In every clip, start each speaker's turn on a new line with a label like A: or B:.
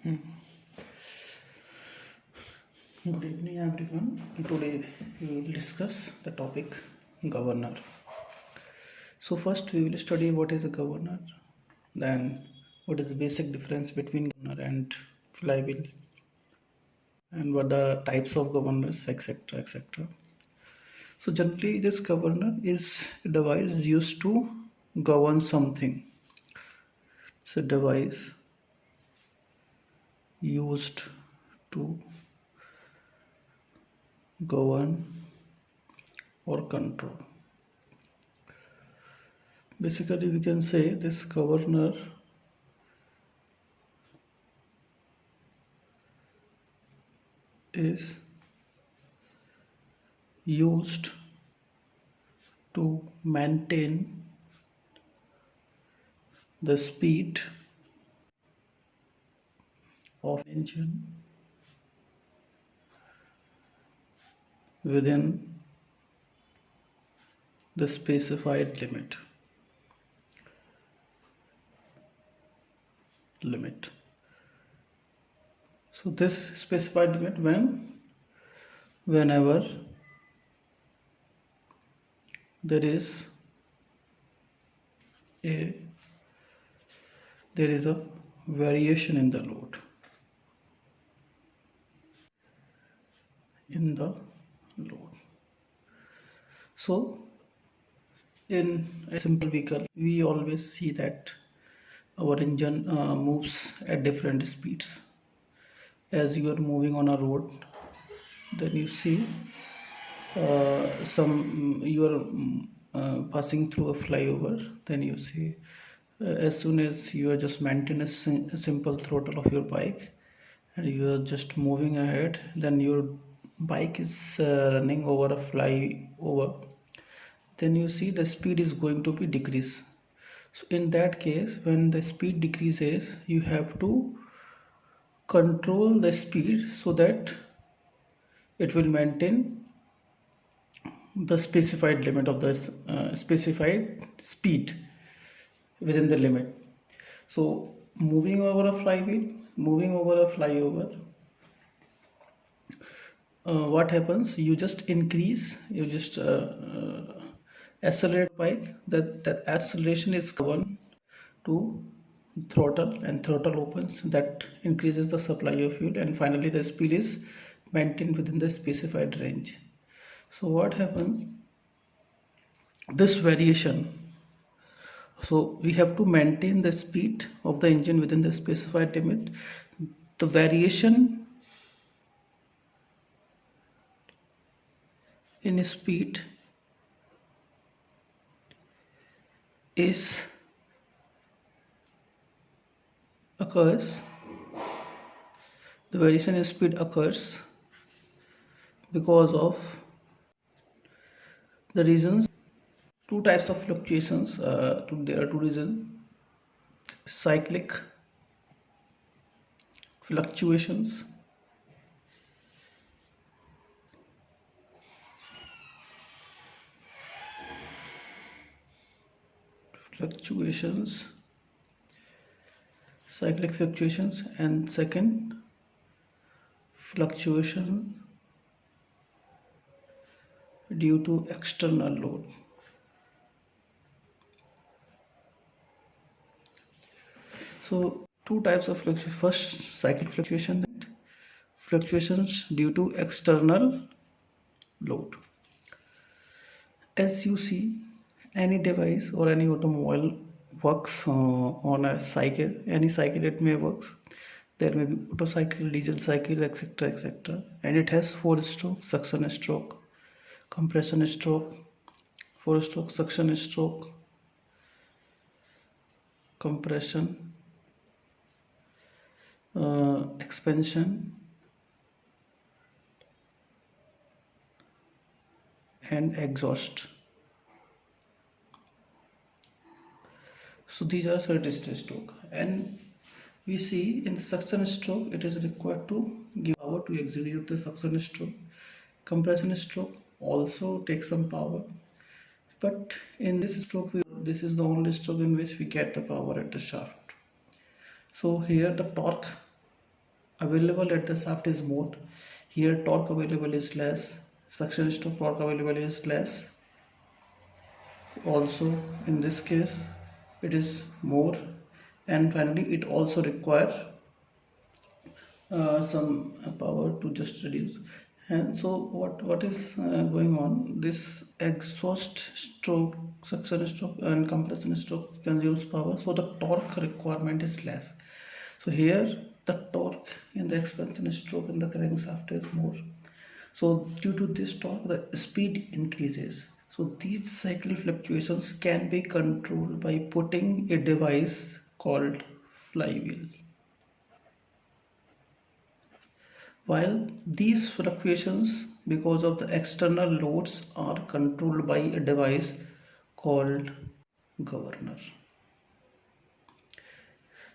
A: Hmm. Good evening, everyone. Today we will discuss the topic governor. So, first we will study what is a governor, then what is the basic difference between governor and flywheel, and what the types of governors, etc. etc. So, generally, this governor is a device used to govern something. It's a device used to govern or control. Basically, we can say this governor is used to maintain the speed of engine within the specified limit. So this specified limit whenever there is a variation in the load in the load. So in a simple vehicle, we always see that our engine moves at different speeds. As you are moving on a road, then you see some you are passing through a flyover, then you see as soon as you are just maintain a simple throttle of your bike and you are just moving ahead, then your bike is running over a flyover, then you see the speed is going to be decrease. So in that case, when the speed decreases, you have to control the speed so that it will maintain the specified limit of the specified speed within the limit. So moving over a flyover, what happens? You just accelerate bike. That acceleration is governed to throttle, and throttle opens. That increases the supply of fuel, and finally the speed is maintained within the specified range. So what happens? This variation, so we have to maintain the speed of the engine within the specified limit. The variation in speed is occurs the variation in speed occurs because of the reasons. Two types of fluctuations, there are two reasons: cyclic fluctuations fluctuations cyclic fluctuations, and second, fluctuation due to external load. So two types of fluctuation: first, cyclic fluctuation, fluctuations due to external load. As you see, any device or any automobile works on a cycle, any cycle it may works. There may be auto cycle, diesel cycle, etc. etc. And it has 4 strokes: suction stroke, compression stroke, 4 stroke, suction stroke, compression, expansion, and exhaust. So these are certain stroke, and we see in the suction stroke it is required to give power to execute the suction stroke. Compression stroke also takes some power, but in this stroke this is the only stroke in which we get the power at the shaft. So here the torque available at the shaft is more. Here torque available is less, suction stroke torque available is less. Also in this case it is more, and finally it also requires some power to just reduce. And so what is going on, this exhaust stroke, suction stroke and compression stroke consumes power, so the torque requirement is less. So here the torque in the expansion stroke in the crankshaft is more, so due to this torque the speed increases. So these cycle fluctuations can be controlled by putting a device called flywheel. While these fluctuations because of the external loads are controlled by a device called governor.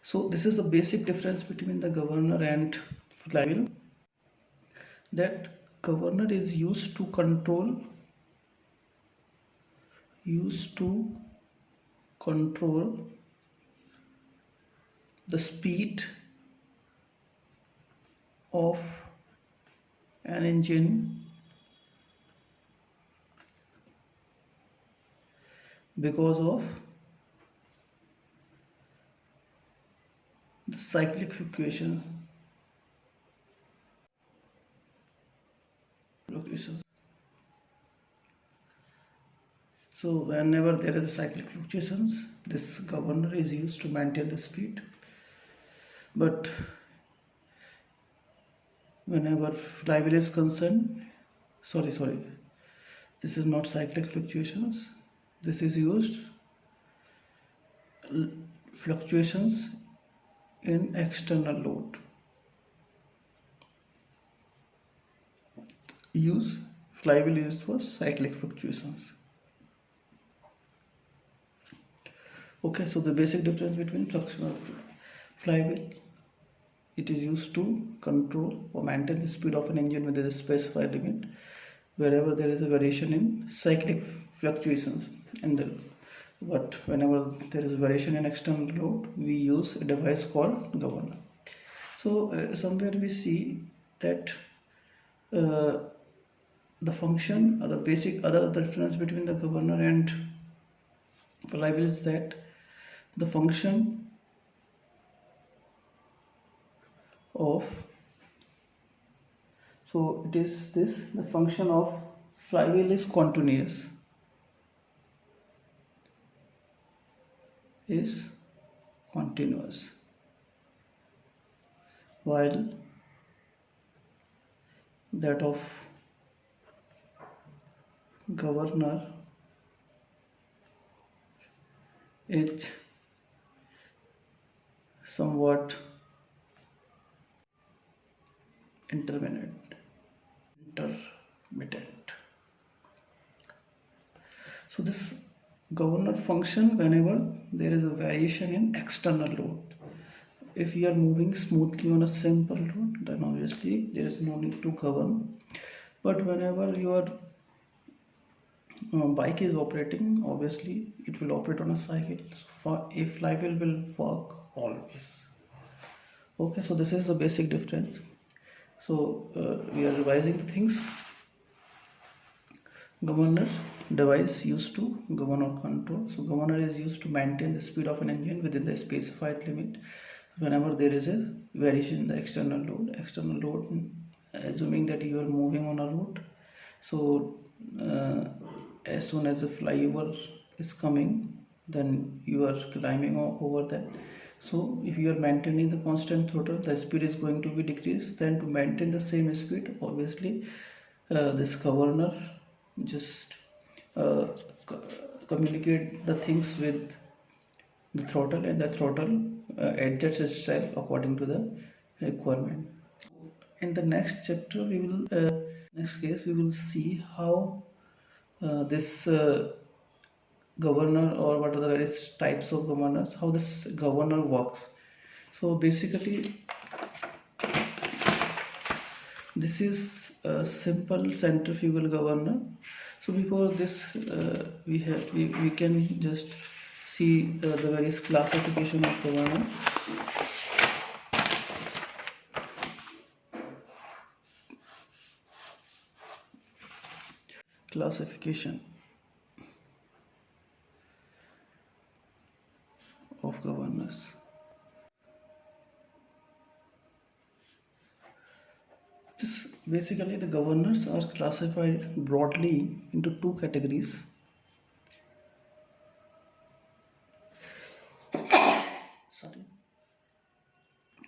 A: So this is the basic difference between the governor and flywheel, that governor is used to control the speed of an engine because of the cyclic fluctuations. So whenever there is cyclic fluctuations, this governor is used to maintain the speed. But whenever flywheel is concerned, sorry, this is not cyclic fluctuations. This is used fluctuations in external load. Use flywheel used for cyclic fluctuations. Okay, so the basic difference between flywheel, it is used to control or maintain the speed of an engine within a specified limit wherever there is a variation in cyclic fluctuations. But whenever there is variation in external load, we use a device called governor. So somewhere we see that the function or the basic other difference between the governor and flywheel is that the function of, so it is this, the function of flywheel is continuous, while that of governor is somewhat intermittent. So this governor function whenever there is a variation in external load. If you are moving smoothly on a simple road, then obviously there is no need to govern. But whenever your bike is operating, obviously it will operate on a cycle. So a flywheel will work always. Okay, so this is the basic difference. So we are revising the things. Governor, device used to govern or control. So governor is used to maintain the speed of an engine within the specified limit whenever there is a variation in the external load, assuming that you are moving on a road. So as soon as the flyover is coming, then you are climbing over that. So if you are maintaining the constant throttle, the speed is going to be decreased. Then to maintain the same speed, obviously this governor just communicate the things with the throttle, and the throttle adjusts itself according to the requirement. In the next chapter, we will next case we will see how this governor, or what are the various types of governors, how this governor works. So basically this is a simple centrifugal governor. So before this we can just see the various classification of governor. Classification of governors. Basically, the governors are classified broadly into two categories. Sorry,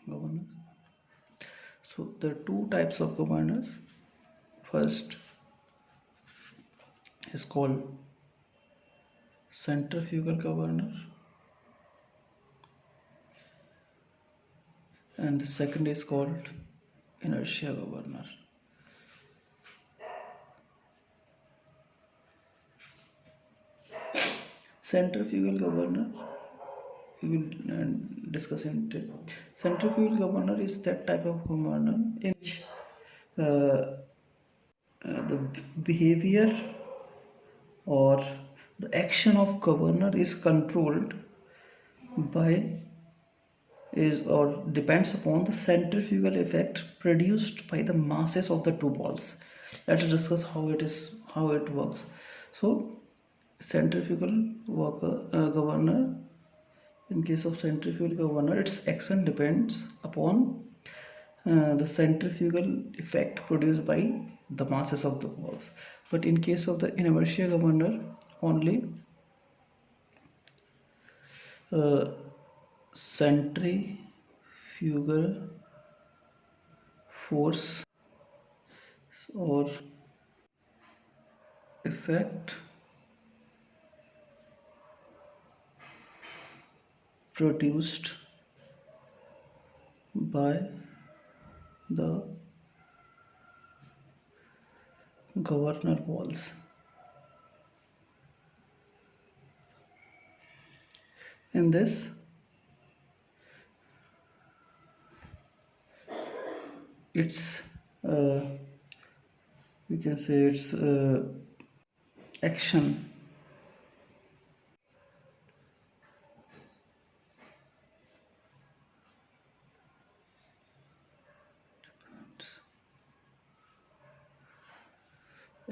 A: governors. So there are two types of governors. First is called centrifugal governor, and the second is called inertia governor. Centrifugal governor, we will discuss in detail. Centrifugal governor is that type of governor in which the behavior or the action of governor is controlled by is or depends upon the centrifugal effect produced by the masses of the two balls. Let us discuss how it works. So centrifugal governor, in case of centrifugal governor, its action depends upon the centrifugal effect produced by the masses of the balls. But in case of the inertia governor, only centrifugal force or effect produced by the governor balls. In this, it's we can say it's action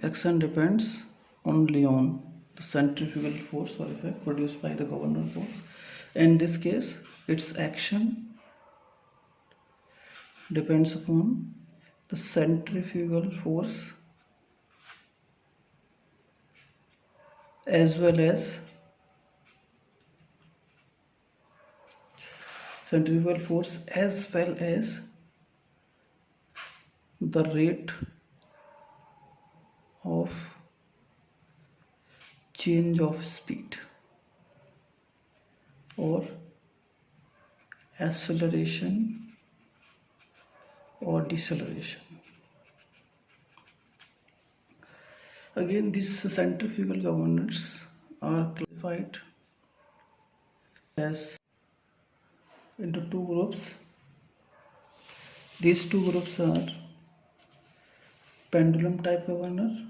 A: action depends only on the centrifugal force or effect produced by the governor balls. In this case, its action depends upon the centrifugal force as well as the rate of change of speed or acceleration or deceleration. Again, these centrifugal governors are classified as into two groups. These two groups are pendulum type governor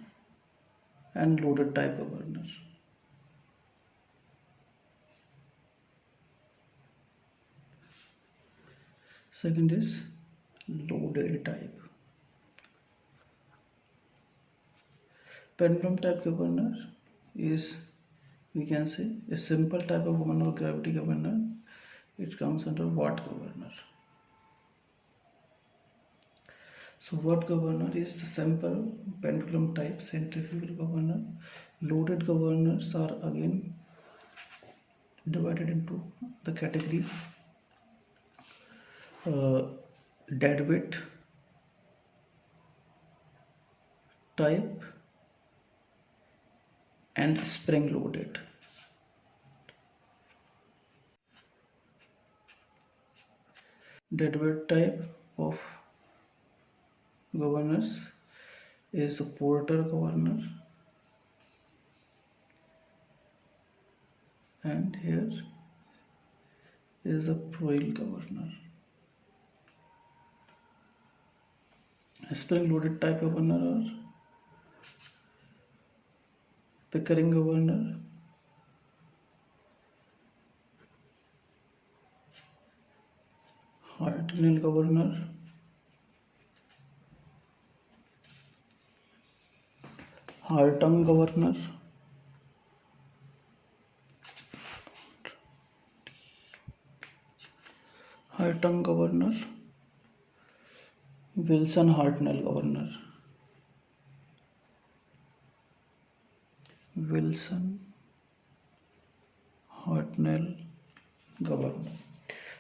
A: and loaded type governor. Second is loaded type. Pendulum type governor is, we can say, a simple type of governor or gravity governor. It comes under watt governor. So watt governor is the simple pendulum type centrifugal governor. Loaded governors are again divided into the categories deadweight type and spring loaded. Deadweight type of governors is the Porter governor, and here is the Proil governor. Spring loaded type governor are Pickering governor, Hartnell governor, her tongue governor, her tongue governor, Wilson Hartnell governor, Wilson Hartnell governor.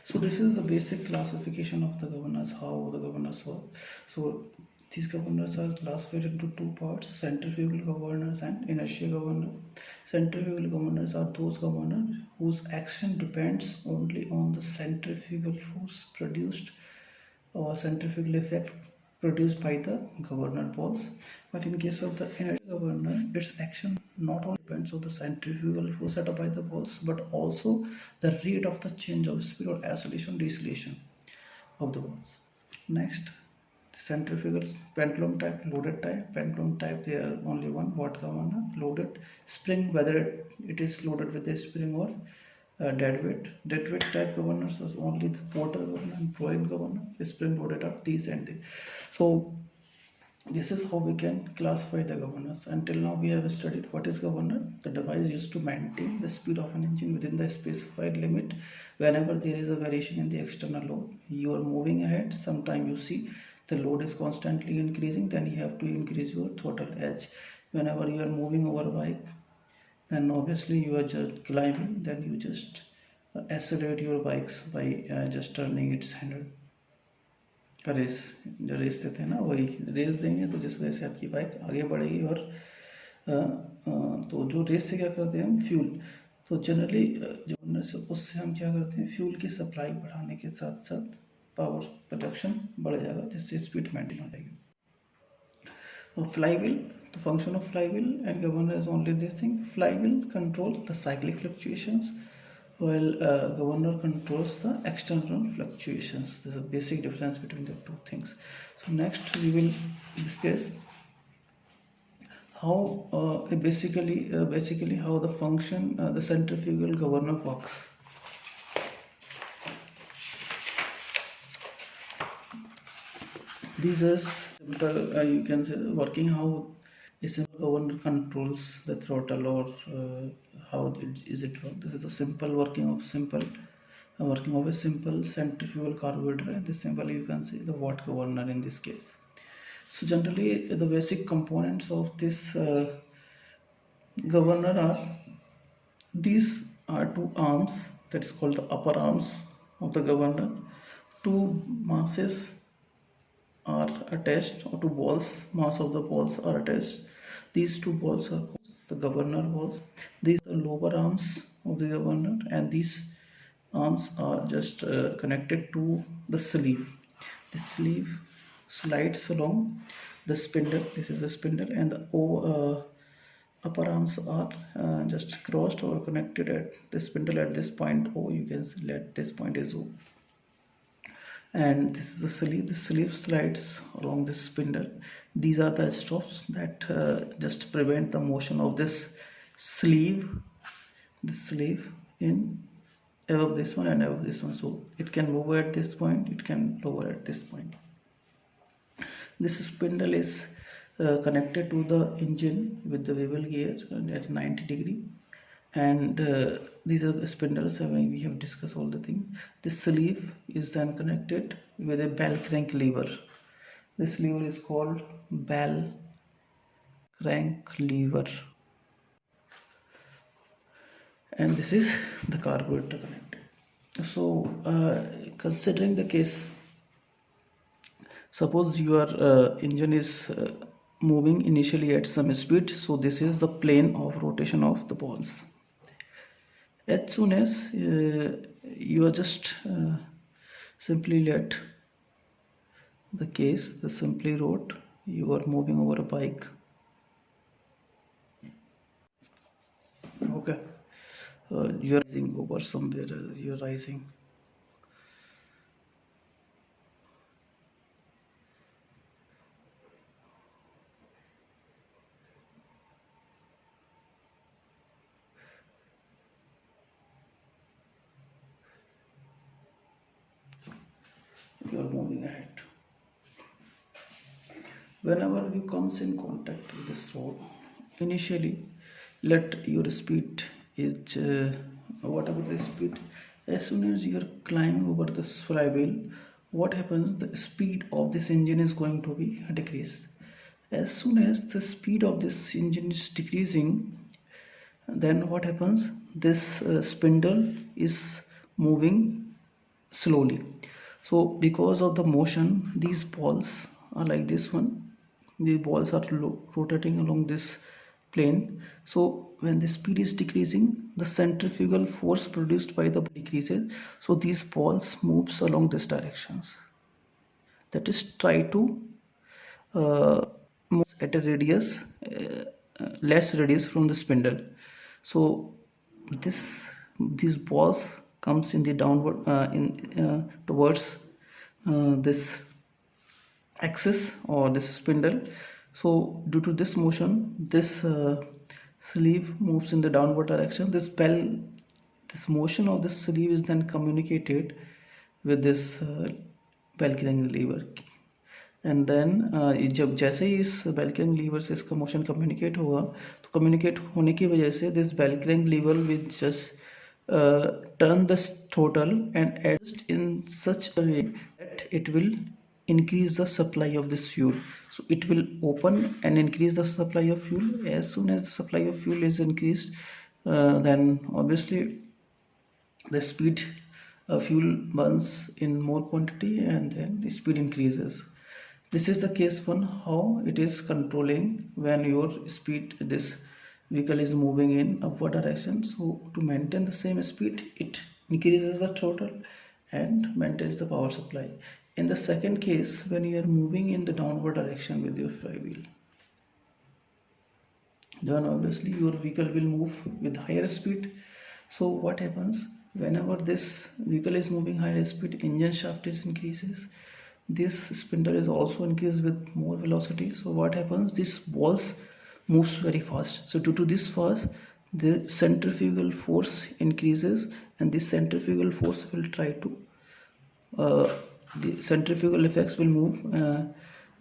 A: So this is the basic classification of the governors, how the governors work. So these governors are classified into two parts: centrifugal governors and inertial governors. Centrifugal governors are those governors whose action depends only on the centrifugal force produced or centrifugal effect produced by the governor balls. But in case of the inertial governor, its action not only depends on the centrifugal force set up by the balls, but also the rate of the change of speed or acceleration deceleration of the balls. Next, centrifugal pendulum type, loaded type. Pendulum type, there are only one watt governor. Loaded spring, whether it is loaded with a spring or dead weight type governors is only the water governor and fluid governor. Spring loaded are these and these. So this is how we can classify the governors. Until now we have studied what is governor, the device used to maintain the speed of an engine within the specified limit. Whenever there is a variation in the external load, you are moving ahead. Sometime you see the load is constantly increasing, then you have to increase your throttle edge. Whenever you are moving over a bike, then obviously you are just climbing, then you just accelerate your bikes by just turning its handle. Race जो race देते हैं ना, वही race देंगे तो जिस वजह से आपकी बाइक आगे बढ़ेगी। और तो जो रेस से क्या करते हैं हम, फ्यूल। तो जनरली जो से उससे हम क्या करते हैं, फ्यूल की सप्लाई बढ़ाने के साथ साथ पावर प्रोडक्शन बढ़ जाएगा, जिससे स्पीड मेंटेन हो जाएगी। Flywheel, the function of flywheel and governor is only this thing: flywheel control the cyclic fluctuations, while governor controls the external fluctuations. There's a basic difference between the two things. So next we will discuss how basically how the function the centrifugal governor works. These are simple, you can say, working how a simple governor controls the throttle, or how is it work. This is a simple working of a simple centrifugal carburetor, and this simple you can say the watt governor in this case. So generally the basic components of this governor are, these are two arms, that is called the upper arms of the governor. Two masses are attached, or two balls, mass of the balls are attached. These two balls are called the governor balls. These are lower arms of the governor, and these arms are just connected to the sleeve. The sleeve slides along the spindle. This is the spindle, and the upper arms are just crossed or connected at the spindle at this point O. You can let this point is O. And this is the sleeve. The sleeve slides along this spindle. These are the stops that just prevent the motion of this sleeve in above this one and above this one. So it can move at this point, it can lower at this point. This spindle is connected to the engine with the bevel gear at 90 degree, and these are the spindles. We have discussed all the things. This sleeve is then connected with a bell crank lever. This lever is called bell crank lever, and this is the carburetor connected. So considering the case, suppose your engine is moving initially at some speed, so this is the plane of rotation of the balls. As soon as you are just simply let the case, the simply wrote, you are moving over a bike. Okay, you are rising over somewhere, you are rising. You are moving ahead. Whenever you comes in contact with this road, initially let your speed is whatever the speed. As soon as you are climbing over this flywheel, what happens, the speed of this engine is going to be decreased. As soon as the speed of this engine is decreasing, then what happens, this spindle is moving slowly. So because of the motion, these balls are like this one, these balls are rotating along this plane. So when the speed is decreasing, the centrifugal force produced by the decreases, so these balls moves along this directions, that is try to moves at a radius less radius from the spindle. So this these balls comes in the downward in towards this axis or this spindle. So due to this motion, this sleeve moves in the downward direction. This motion of this sleeve is then communicated with this bell carrying lever. And then जब जैसे ही इस bell crank liver से इसका motion communicate होगा, तो communicate होने की वजह से this bell crank lever will just turn the throttle and adjust in such a way that it will increase the supply of this fuel. So it will open and increase the supply of fuel. As soon as the supply of fuel is increased, then obviously the speed fuel burns in more quantity and then the speed increases. This is the case one, how it is controlling when your speed, this vehicle is moving in upward direction. So to maintain the same speed, it increases the throttle and maintains the power supply. In the second case, when you are moving in the downward direction with your flywheel, then obviously your vehicle will move with higher speed. So what happens, whenever this vehicle is moving higher speed, engine shaft is increases, this spindle is also increased with more velocity. So what happens, this balls moves very fast. So due to this fast, the centrifugal force increases, and this centrifugal force will try to the centrifugal effects will move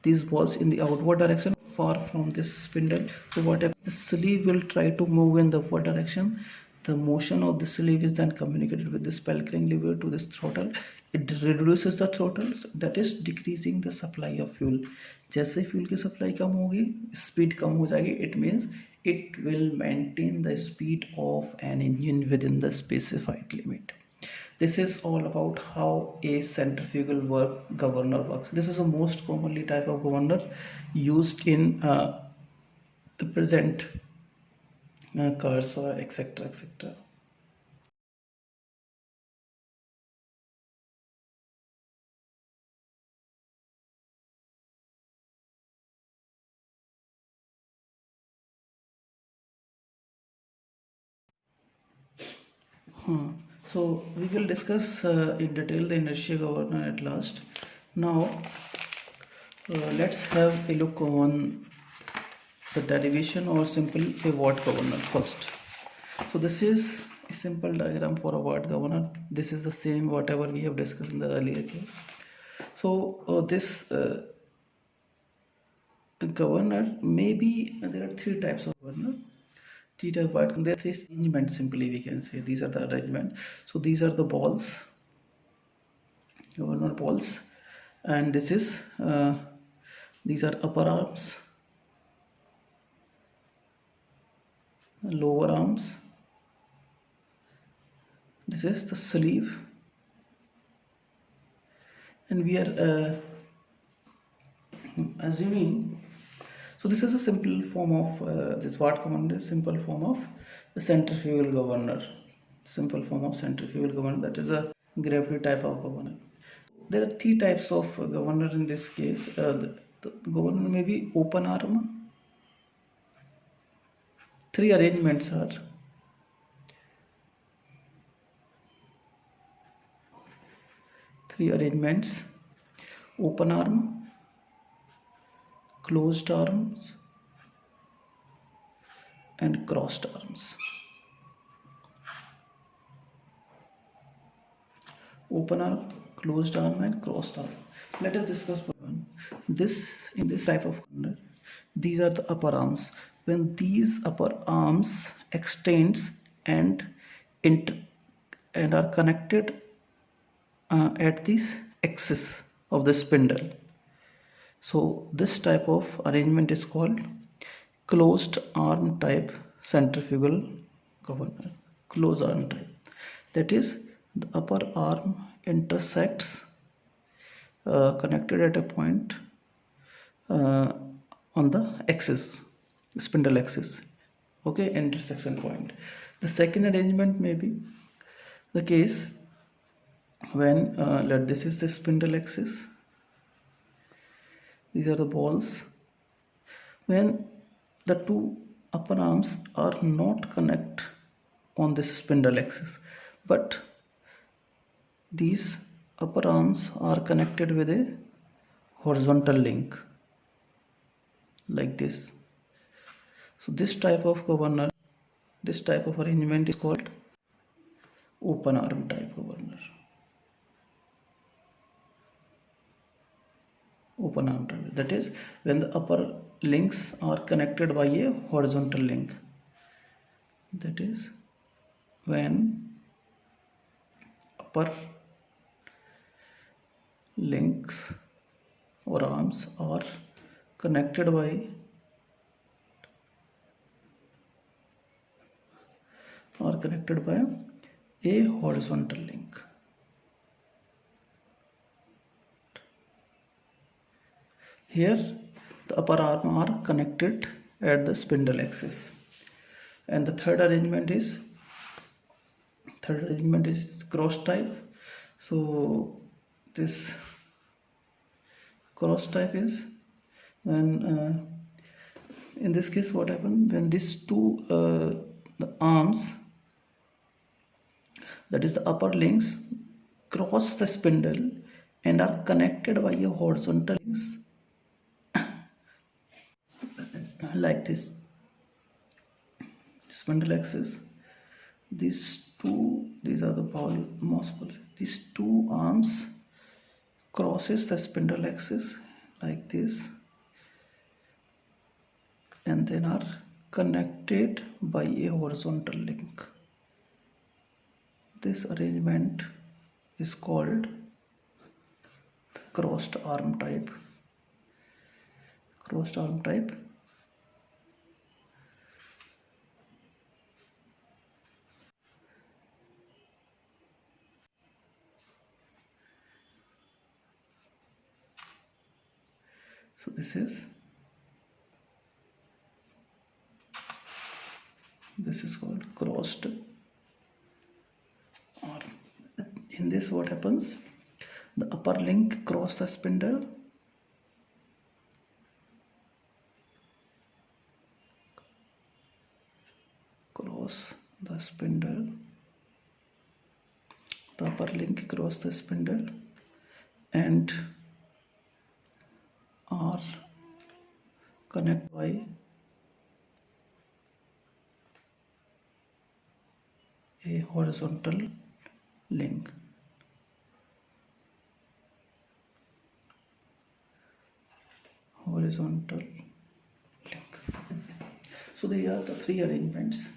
A: these balls in the outward direction far from this spindle. So what happens, the sleeve will try to move in the upward direction. The motion of the sleeve is then communicated with this bell crank lever to this throttle. It reduces the throttle, so that is decreasing the supply of fuel. जैसे fuel की supply कम होगी, speed कम हो जाएगी, it means it will maintain the speed of an engine within the specified limit. This is all about how a centrifugal governor works. This is the most commonly type of governor used in the present cars or etc etc. So we will discuss in detail the inertia governor at last. Now let's have a look on the derivation or simple a watt governor first. So this is a simple diagram for a watt governor. This is the same whatever we have discussed in the earlier case. So this governor, maybe there are three types of governor. Three type watt. There are three arrangements, simply we can say. These are the arrangement. So these are the balls, governor balls, and this is these are upper arms, lower arms, this is the sleeve, and we are assuming. So this is a simple form of this watt governor, simple form of the centrifugal governor, simple form of centrifugal governor, that is a gravity type of governor. There are three types of governor in this case. The governor may be open arm. Three arrangements are open arm, closed arms, and crossed arms. Open arm, closed arm, and crossed arm. Let us discuss one. In this type of governor, these are the upper arms. when these upper arms extends and and are connected at the axis of the spindle. So this type of arrangement is called closed arm type centrifugal governor. Closed arm type. That is, the upper arm intersects connected at a point uh, on the axis, spindle axis. Okay, intersection point. The second arrangement may be the case when this is the spindle axis, these are the balls, when the two upper arms are not connect on this spindle axis, but these upper arms are connected with a horizontal link like this. So this type of governor, this type of arrangement is called open arm type governor. Open arm type, that is when the upper links are connected by a horizontal link. That is when upper links or arms are connected by a horizontal link. Here the upper arm are connected at the spindle axis. And the third arrangement is cross type. So this cross type is when in this case what happened, when these two the arms, that is the upper links, cross the spindle and are connected by a horizontal links like this spindle axis. These are the ball mouse balls. These two arms crosses the spindle axis like this and then are connected by a horizontal link. This arrangement is called the crossed arm type. Crossed arm type. So this is called crossed arm. In this what happens, the upper link cross the spindle the upper link cross the spindle and are connected by a horizontal link. So they are the three arrangements.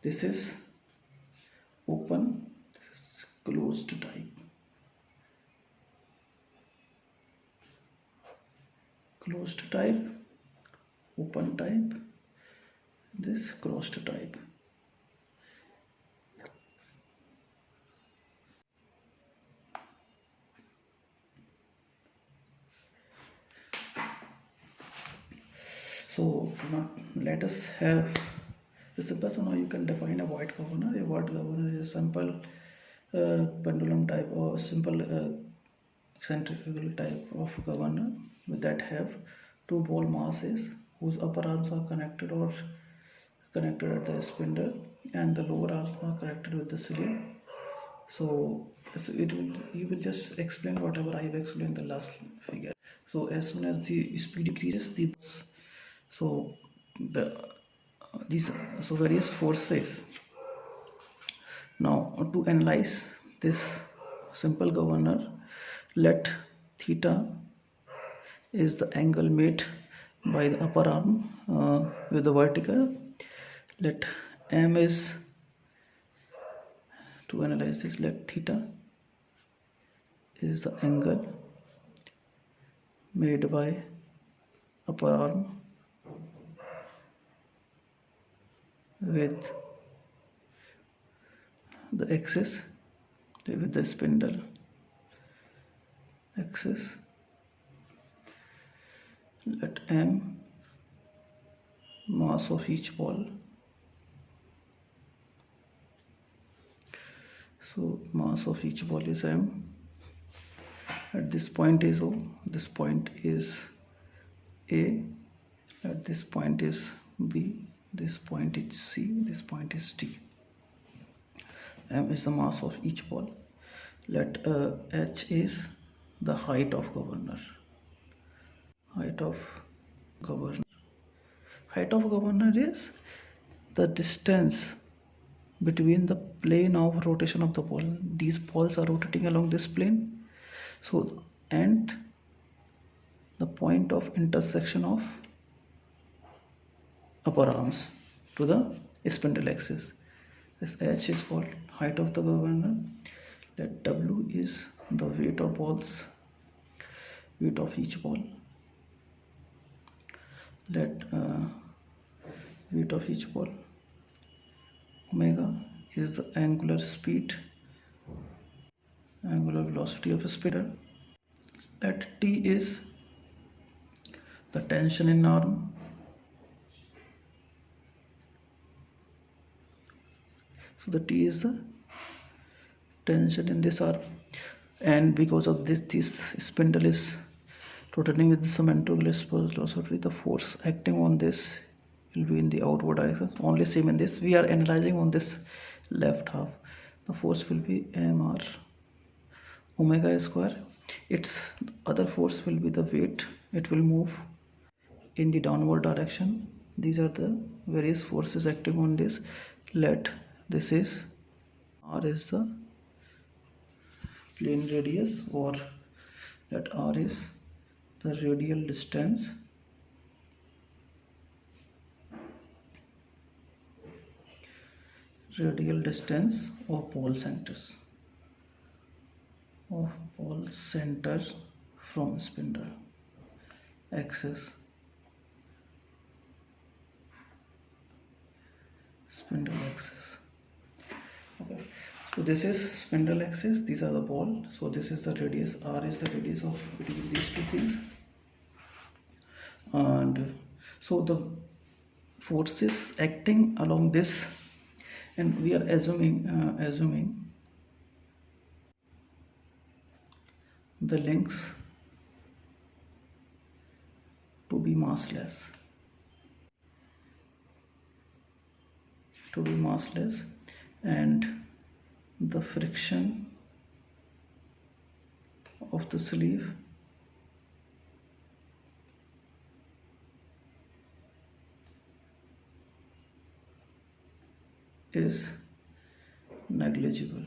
A: This is open, this is closed type. Closed type, open type, this crossed type. So now let us have the simple. So now you can define a void governor. A void governor is a simple pendulum type or simple centrifugal type of governor that have two ball masses whose upper arms are connected at the spindle and the lower arms are connected with the cylinder. So you will just explain whatever I have explained in the last figure. So as soon as the speed increases, various forces. Now to analyze this simple governor, let theta is the angle made by the upper arm with the vertical. Let M is, to analyze this, let theta is the angle made by upper arm with the axis, with the spindle axis. Let M mass of each ball. So mass of each ball is M. At this point is O, this point is A, at this point is B, this point is C, this point is D. M is the mass of each ball. Let H is the height of governor. Height of governor. Height of governor is the distance between the plane of rotation of the ball. These balls are rotating along this plane. So, and the point of intersection of upper arms to the spindle axis. This H is called height of the governor. Let W is the weight of balls, weight of each ball. Let weight of each ball. Omega is the angular speed, angular velocity of a spinner. Let T is the tension in arm. So the T is the tension in this arm, and because of this spindle is rotating with some centrifugal velocity, the force acting on this will be in the outward direction. Only same in this. We are analyzing on this left half. The force will be mr omega square. Its other force will be the weight. It will move in the downward direction. These are the various forces acting on this. Let this is r is the plane radius, or let r is the radial distance of ball centers from spindle axis, spindle axis. Okay, so this is spindle axis, these are the ball. So this is the radius, r is the radius of between these two things. And so the forces acting along this, and we are assuming the links to be massless, and the friction of the sleeve is negligible.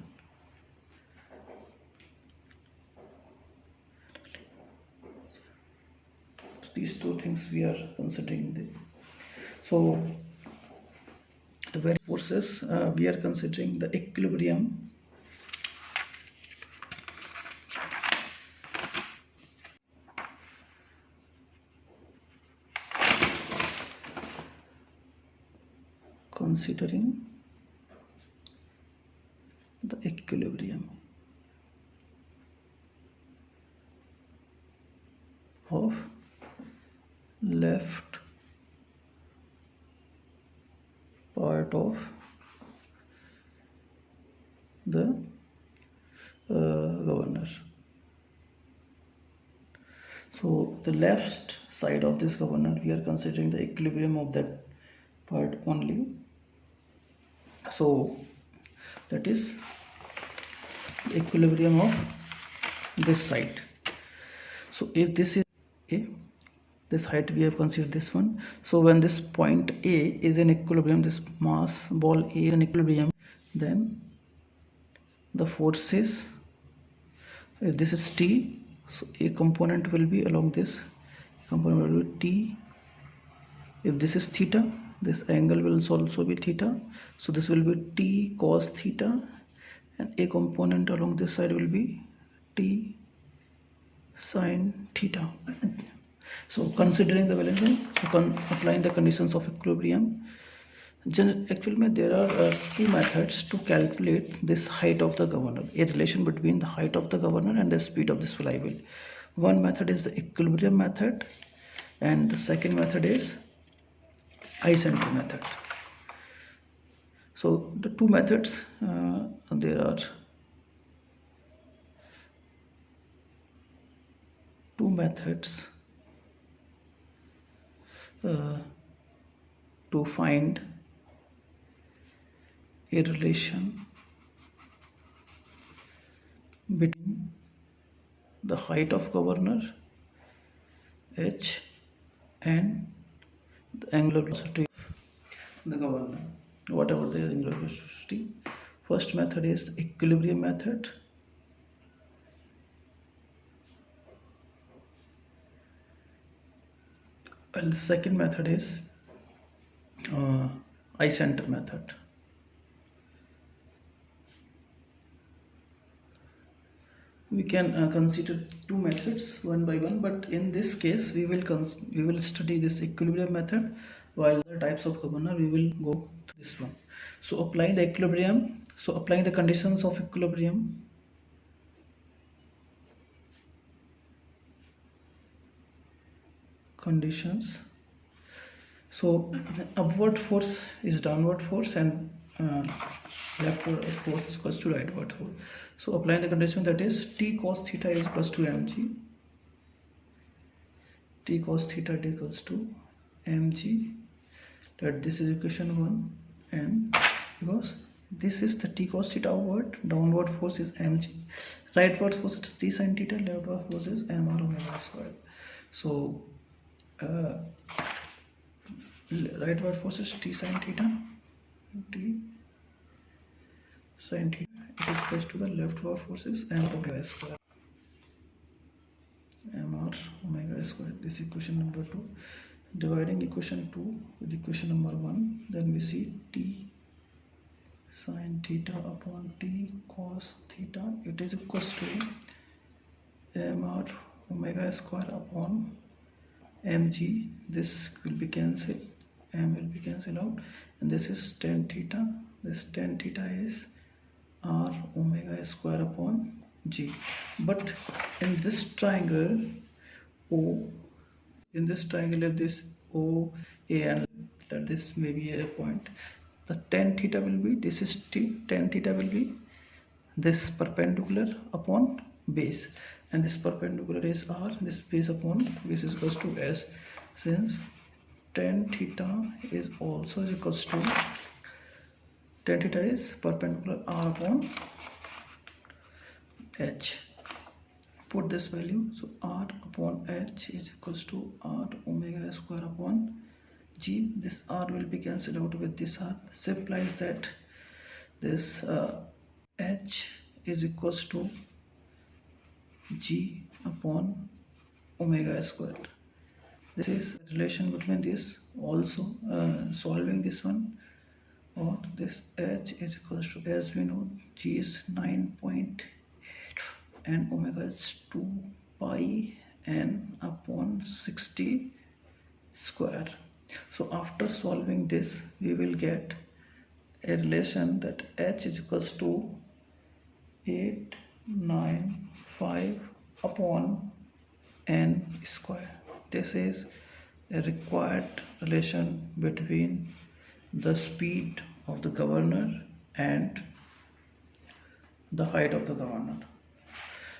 A: So these two things we are considering. So the very forces we are considering the equilibrium of left part of the governor. So the left side of this governor, we are considering the equilibrium of that part only. So that is the equilibrium of this side. So if this is A, this height we have considered this one. So when this point A is in equilibrium, this mass ball A is in equilibrium, then the forces, if this is T, so a component will be along this, component will be T If this is theta, this angle will also be theta, so this will be t cos theta, and a component along this side will be t sin theta. So considering the balancing, so applying the conditions of equilibrium, actually there are two methods to calculate this height of the governor, a relation between the height of the governor and the speed of this flywheel. One method is the equilibrium method, and the second method is eye-center method. So the two methods, there are two methods to find a relation between the height of governor h and the angular velocity of the governor, whatever the angular velocity. First method is the equilibrium method, and the second method is eye-center method. We can consider two methods one by one, but in this case we will study this equilibrium method, while the types of governor we will go to this one. So applying the equilibrium, so applying the conditions of equilibrium, conditions. So upward force is downward force, and leftward force is equals to rightward force. So applying the condition, that is t cos theta is equals to mg, t cos theta is equals to mg, that this is equation 1, and because this is the t cos theta upward, downward force is mg, rightward force is t sin theta, leftward force is mr omega squared. So rightward force is t sin theta, t sin theta, it is equals to the leftward force is m omega square, mr omega square. This is equation number 2. Dividing equation 2 with equation number 1, then we see t sin theta upon t cos theta, it is equals to mr omega square upon mg. This will be cancelled, m will be cancelled out, and this is tan theta. This tan theta is r omega square upon g. But in this triangle O, in this triangle, if this O, A, and that this may be a point, the tan theta will be, this is t, tan theta will be this perpendicular upon base, and this perpendicular is r, this base upon base is equals to s. Since tan theta is also is equals to, tan theta is perpendicular r upon h, put this value, so r upon h is equals to r omega square upon g. This r will be cancelled out with this r. This implies that this h is equals to g upon omega square. This is a relation between this. Also solving this one, or this h is equals to, as we know, g is 9.8 and omega is 2 pi n upon 60 square. So after solving this, we will get a relation that h is equals to 895 upon n square. This is a required relation between the speed of the governor and the height of the governor.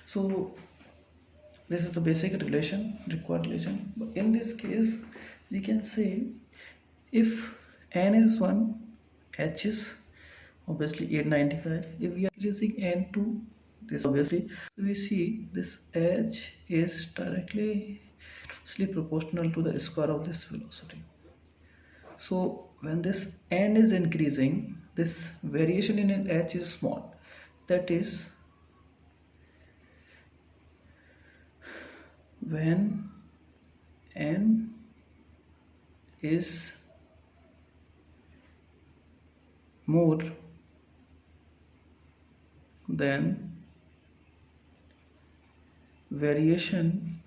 A: So this is the basic relation, required relation. But in this case, we can say if n is 1, h is obviously 895. If we are increasing n to this, obviously, we see this h is directly proportional to the square of this velocity. So when this n is increasing, this variation in h is small. That is, when n is more than variation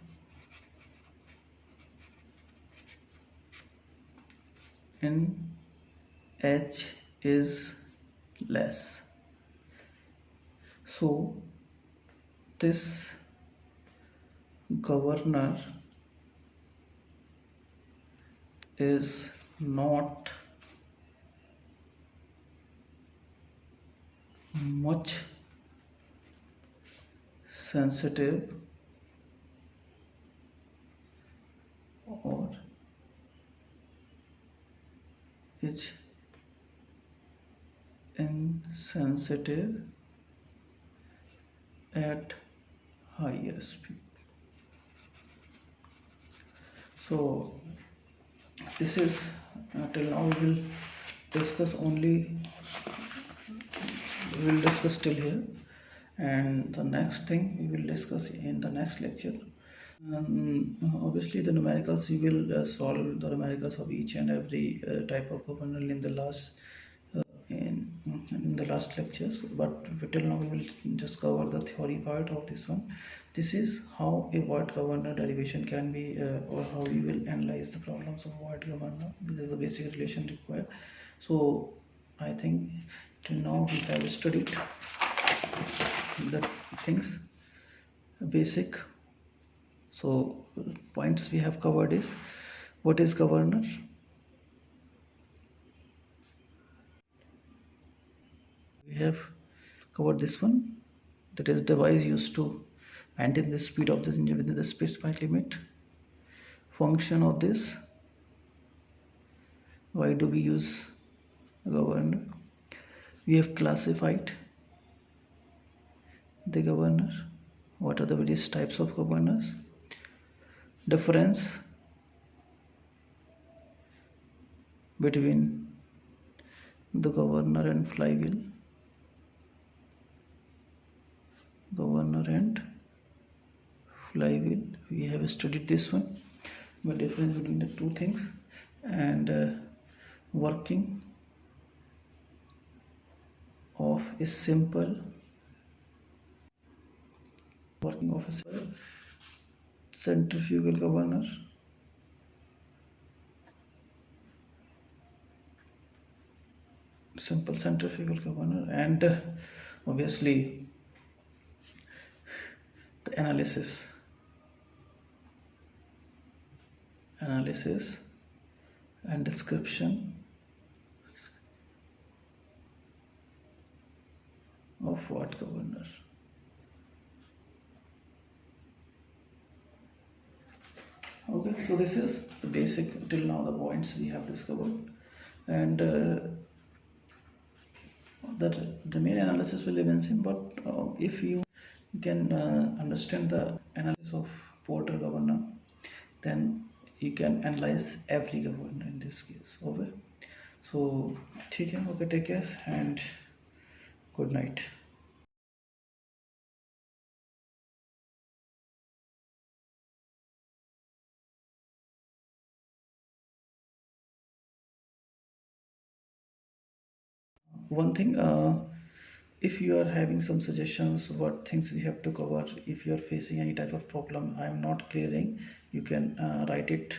A: in H is less. So this governor is not much sensitive or is insensitive at higher speed. So this is till now discuss only we will discuss till here, and the next thing we will discuss in the next lecture. Obviously the numericals we will solve the numericals of each and every type of governor in the last in the last lectures, but till now we will just cover the theory part of this one. This is how a void governor derivation can be or how we will analyze the problems of void governor. This is the basic relation required. So I think till now we have studied the things basic. So points we have covered is what is governor, we have covered this one, that is device used to maintain the speed of the engine within the specified limit. Function of this, why do we use a governor? We have classified the governor, what are the various types of governors, difference between the governor and flywheel, governor and flywheel, we have studied this one, the difference between the two things, and working of a simple centrifugal governor, simple centrifugal governor, and obviously the analysis and description of what governor. Okay, so this is the basic till now the points we have discovered, and the main analysis will remain same, but if you can understand the analysis of Porter governor, then you can analyze every governor in this case. Okay, so okay, take care and good night. One thing, if you are having some suggestions what things we have to cover, if you are facing any type of problem I am not clearing, you can write it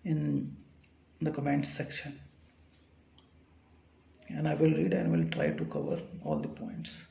A: in the comments section, and I will read and will try to cover all the points.